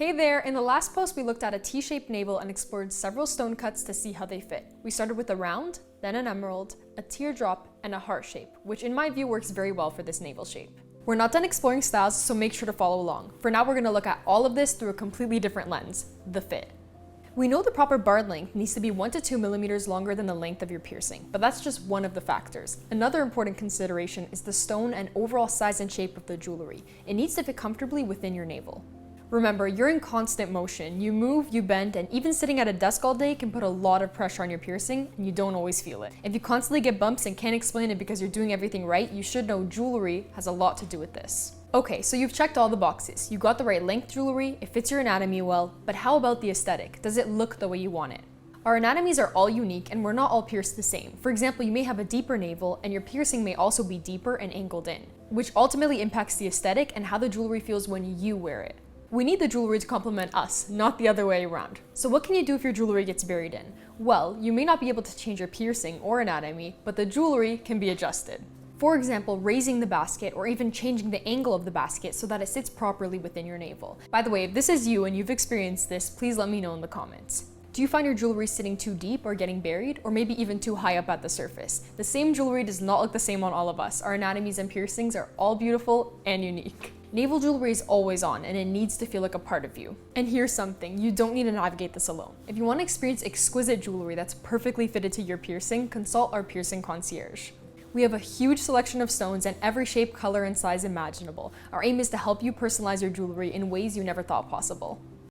Hey there! In the last post, we looked at a T-shaped navel and explored several stone cuts to see how they fit. We started with a round, then an emerald, a teardrop, and a heart shape, which in my view works very well for this navel shape. We're not done exploring styles, so make sure to follow along. For now, we're going to look at all of this through a completely different lens, the fit. We know the proper barred length needs to be 1 to 2 millimeters longer than the length of your piercing, but that's just one of the factors. Another important consideration is the stone and overall size and shape of the jewelry. It needs to fit comfortably within your navel. Remember, you're in constant motion. You move, you bend, and even sitting at a desk all day can put a lot of pressure on your piercing, and you don't always feel it. If you constantly get bumps and can't explain it because you're doing everything right, you should know jewelry has a lot to do with this. Okay, so you've checked all the boxes. You got the right length jewelry, it fits your anatomy well, but how about the aesthetic? Does it look the way you want it? Our anatomies are all unique and we're not all pierced the same. For example, you may have a deeper navel and your piercing may also be deeper and angled in, which ultimately impacts the aesthetic and how the jewelry feels when you wear it. We need the jewelry to complement us, not the other way around. So what can you do if your jewelry gets buried in? Well, you may not be able to change your piercing or anatomy, but the jewelry can be adjusted. For example, raising the basket or even changing the angle of the basket so that it sits properly within your navel. By the way, if this is you and you've experienced this, please let me know in the comments. Do you find your jewelry sitting too deep or getting buried, or maybe even too high up at the surface? The same jewelry does not look the same on all of us. Our anatomies and piercings are all beautiful and unique. Navel jewelry is always on and it needs to feel like a part of you. And here's something, you don't need to navigate this alone. If you want to experience exquisite jewelry that's perfectly fitted to your piercing, consult our piercing concierge. We have a huge selection of stones in every shape, color, and size imaginable. Our aim is to help you personalize your jewelry in ways you never thought possible.